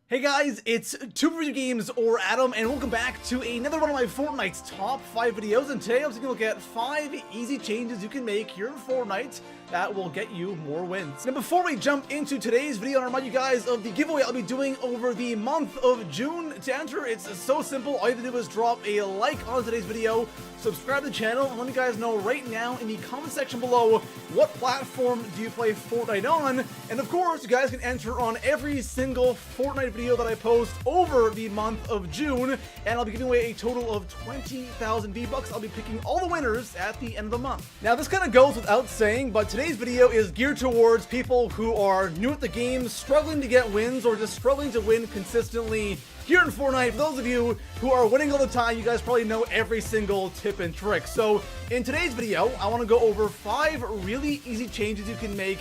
Hey guys, it's Two Games or Adam, and welcome back to another one of my Fortnite's top 5 videos. And today I'm taking a look at 5 easy changes you can make here in Fortnite that will get you more wins. Now before we jump into today's video, I remind you guys of the giveaway I'll be doing over the month of June. To enter, it's so simple. All you have to do is drop a like on today's video, subscribe to the channel, and let me guys know right now in the comment section below what platform do you play Fortnite on. And of course, you guys can enter on every single Fortnite video that I post over the month of June, and I'll be giving away a total of 20,000 V-Bucks. I'll be picking all the winners at the end of the month. Now this kind of goes without saying, but today's video is geared towards people who are new at the game, struggling to get wins, or just struggling to win consistently here in Fortnite. For those of you who are winning all the time, you guys probably know every single tip and trick. So in today's video, I want to go over 5 really easy changes you can make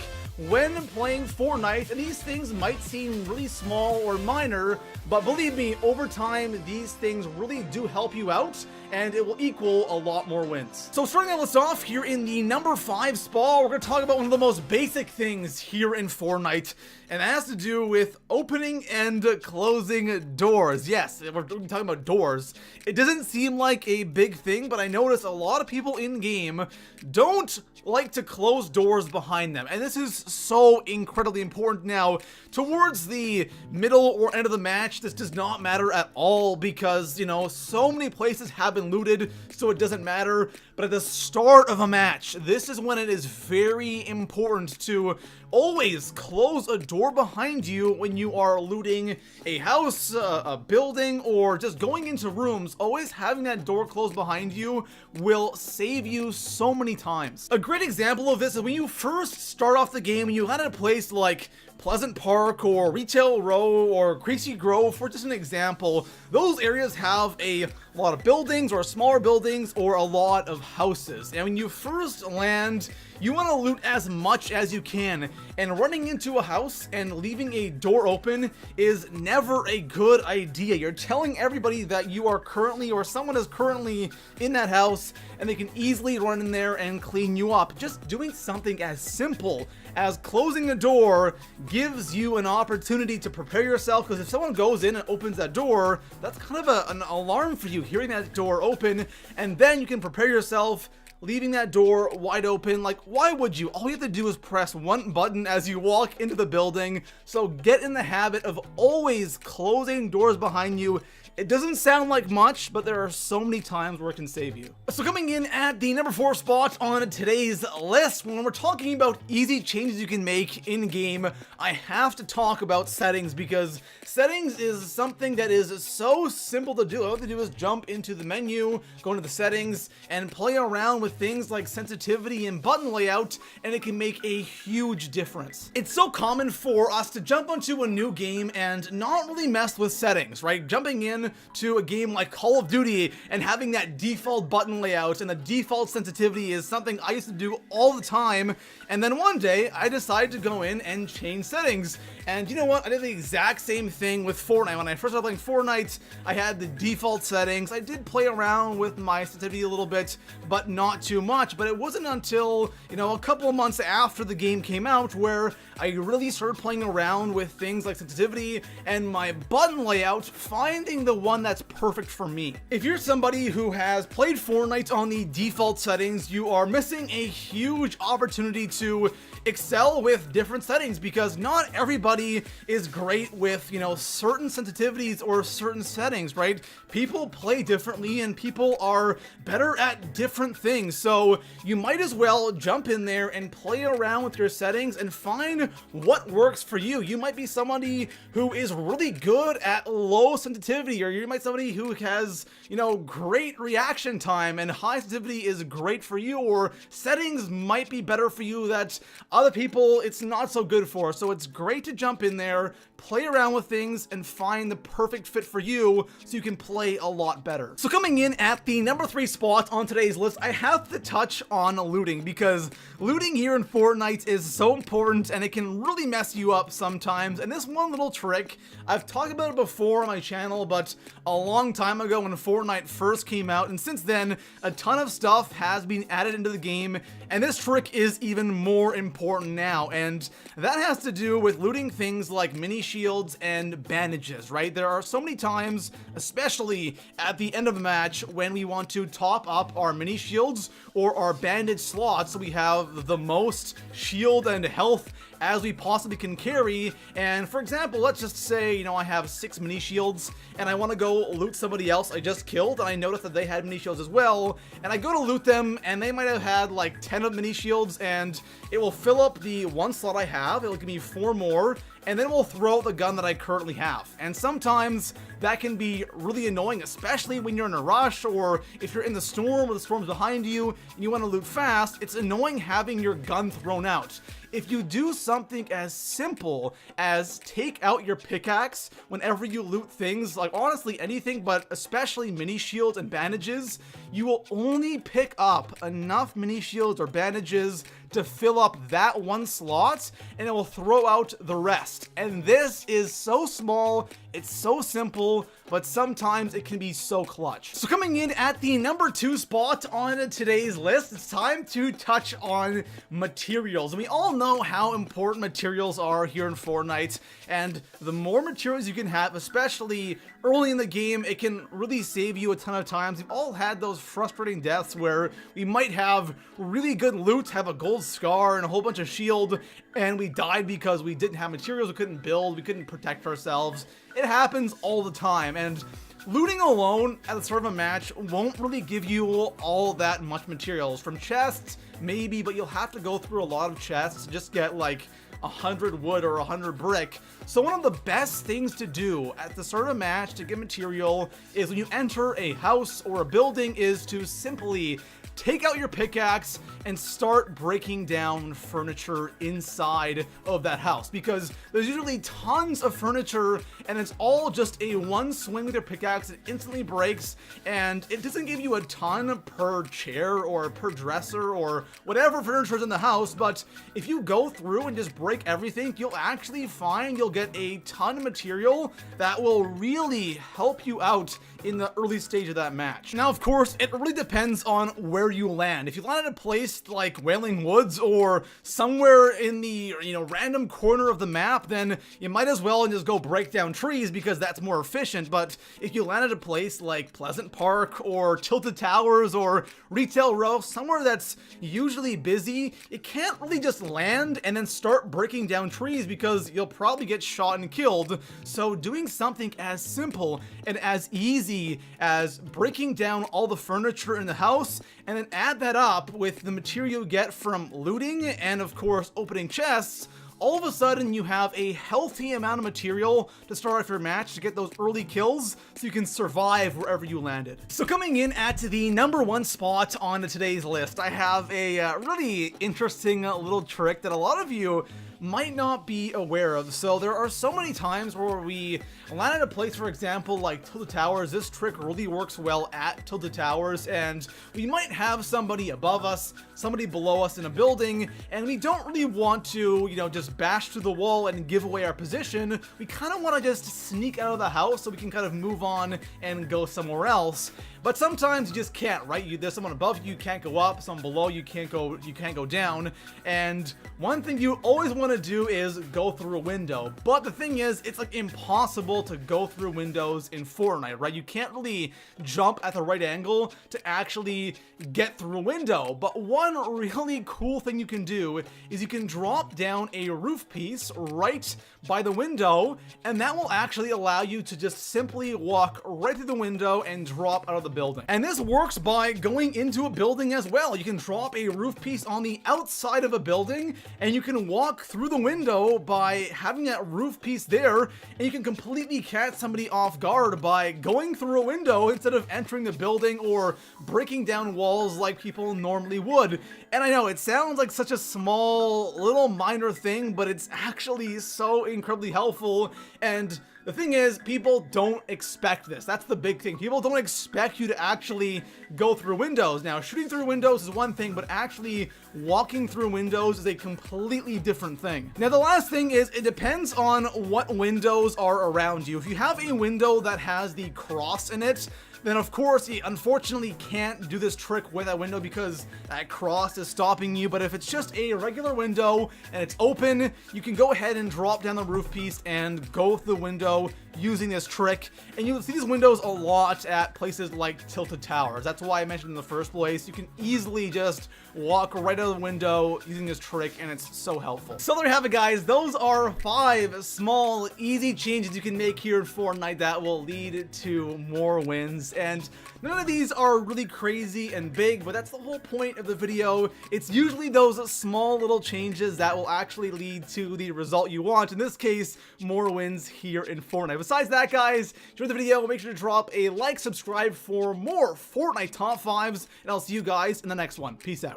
when playing Fortnite, and these things might seem really small or minor, but believe me, over time, these things really do help you out, and it will equal a lot more wins. So starting us off here in the number 5 spot, we're going to talk about one of the most basic things here in Fortnite, and that has to do with opening and closing doors. Yes, we're talking about doors. It doesn't seem like a big thing, but I notice a lot of people in game don't like to close doors behind them, and this is so incredibly important. Now towards the middle or end of the match, this does not matter at all because, you know, so many places have been looted, so it doesn't matter. But at the start of a match, this is when it is very important to always close a door behind you when you are looting a house, a building, or just going into rooms. Always having that door closed behind you will save you so many times. A great example of this is when you first start off the game and you land at a place like Pleasant Park or Retail Row or Greasy Grove, for just an example. Those areas have a lot of buildings or smaller buildings or a lot of houses, and when you first land, you want to loot as much as you can, and running into a house and leaving a door open is never a good idea. You're telling everybody that you are currently, or someone is currently in that house, and they can easily run in there and clean you up. Just doing something as simple as closing a door gives you an opportunity to prepare yourself, because if someone goes in and opens that door, that's kind of an alarm for you, hearing that door open, and then you can prepare yourself leaving that door wide open. Like, why would you? All you have to do is press one button as you walk into the building. So get in the habit of always closing doors behind you. It doesn't sound like much, but there are so many times where it can save you. So coming in at the number 4 spot on today's list, when we're talking about easy changes you can make in game, I have to talk about settings, because settings is something that is so simple to do. All you have to do is jump into the menu, go into the settings, and play around with things like sensitivity and button layout, and it can make a huge difference. It's so common for us to jump onto a new game and not really mess with settings, right? Jumping in to a game like Call of Duty and having that default button layout and the default sensitivity is something I used to do all the time, and then one day I decided to go in and change settings. And you know what? I did the exact same thing with Fortnite. When I first started playing Fortnite, I had the default settings. I did play around with my sensitivity a little bit, but not too much. But it wasn't until, you know, a couple of months after the game came out where I really started playing around with things like sensitivity and my button layout, finding the one that's perfect for me. If you're somebody who has played Fortnite on the default settings, you are missing a huge opportunity to excel with different settings, because not everybody is great with, you know, certain sensitivities or certain settings, right? People play differently and people are better at different things. So you might as well jump in there and play around with your settings and find what works for you. You might be somebody who is really good at low sensitivity, or you might be somebody who has, you know, great reaction time and high sensitivity is great for you, or settings might be better for you that other people it's not so good for. So it's great to jump in there, play around with things, and find the perfect fit for you so you can play a lot better. So coming in at the number 3 spot on today's list, I have to touch on looting, because looting here in Fortnite is so important and it can really mess you up sometimes. And this one little trick, I've talked about it before on my channel, but but a long time ago when Fortnite first came out, and since then, a ton of stuff has been added into the game, and this trick is even more important now, and that has to do with looting things like mini shields and bandages, right? There are so many times, especially at the end of a match, when we want to top up our mini shields or our bandage slots so we have the most shield and health as we possibly can carry. And for example, let's just say, you know, I have 6 mini shields and I want to go loot somebody else I just killed, and I noticed that they had mini shields as well, and I go to loot them and they might have had like 10 of mini shields, and it will fill up the 1 slot I have, it'll give me 4 more, and then we'll throw out the gun that I currently have. And sometimes that can be really annoying, especially when you're in a rush, or if you're in the storm or the storm's behind you and you want to loot fast. It's annoying having your gun thrown out. If you do something as simple as take out your pickaxe whenever you loot things, like honestly anything, but especially mini shields and bandages, you will only pick up enough mini shields or bandages to fill up that 1 slot, and it will throw out the rest. And this is so small, it's so simple, but sometimes it can be so clutch. So coming in at the number 2 spot on today's list, it's time to touch on materials. And we all know how important materials are here in Fortnite, and the more materials you can have, especially early in the game, it can really save you a ton of times. We've all had those frustrating deaths where we might have really good loot, have a gold scar and a whole bunch of shield, and we died because we didn't have materials, we couldn't build, we couldn't protect ourselves. It happens all the time, and looting alone at the start of a match won't really give you all that much materials. From chests, maybe, but you'll have to go through a lot of chests to just get like 100 wood or 100 brick. So one of the best things to do at the start of a match to get material is when you enter a house or a building is to simply take out your pickaxe and start breaking down furniture inside of that house, because there's usually tons of furniture and it's all just a 1 swing with your pickaxe. It instantly breaks, and it doesn't give you a ton per chair or per dresser or whatever furniture is in the house, but if you go through and just break everything, you'll actually find you'll get a ton of material that will really help you out in the early stage of that match. Now, of course, it really depends on where you land. If you land at a place like Wailing Woods or somewhere in the, you know, random corner of the map, then you might as well just go break down trees because that's more efficient. But if you land at a place like Pleasant Park or Tilted Towers or Retail Row, somewhere that's usually busy, you can't really just land and then start breaking down trees because you'll probably get shot and killed. So doing something as simple and as easy as breaking down all the furniture in the house and then add that up with the material you get from looting and of course opening chests, all of a sudden you have a healthy amount of material to start off your match to get those early kills so you can survive wherever you landed. So coming in at the number 1 spot on today's list, I have a really interesting little trick that a lot of you might not be aware of. So there are so many times where we land at a place, for example, like Tilted Towers. This trick really works well at Tilted Towers, and we might have somebody above us, somebody below us in a building, and we don't really want to, you know, just bash through the wall and give away our position. We kind of want to just sneak out of the house so we can kind of move on and go somewhere else. But sometimes you just can't, right? There's someone above you can't go up, someone below you can't go down. And one thing you always want to do is go through a window. But the thing is, it's like impossible to go through windows in Fortnite, right? You can't really jump at the right angle to actually get through a window. But one really cool thing you can do is you can drop down a roof piece right by the window, and that will actually allow you to just simply walk right through the window and drop out of the building. And this works by going into a building as well. You can drop a roof piece on the outside of a building, and you can walk through the window by having that roof piece there, and you can completely catch somebody off guard by going through a window instead of entering the building or breaking down walls like people normally would. And I know it sounds like such a small little minor thing, but it's actually so incredibly helpful. And The thing is, people don't expect this. That's the big thing. People don't expect you to actually go through windows. Now, shooting through windows is one thing, but actually walking through windows is a completely different thing. Now, the last thing is it depends on what windows are around you. If you have a window that has the cross in it, then of course you unfortunately can't do this trick with that window because that cross is stopping you. But if it's just a regular window and it's open, you can go ahead and drop down the roof piece and go through the window using this trick. And you'll see these windows a lot at places like tilted towers. That's why I mentioned in the first place. You can easily just walk right out of the window using this trick, and it's so helpful. So there you have it, guys. Those are 5 small, easy changes you can make here in Fortnite that will lead to more wins. And none of these are really crazy and big, but that's the whole point of the video. It's usually those small little changes that will actually lead to the result you want. In this case, more wins here in Fortnite. Besides that, guys, enjoy the video. Make sure to drop a like, subscribe for more Fortnite top 5s, and I'll see you guys in the next one. Peace out.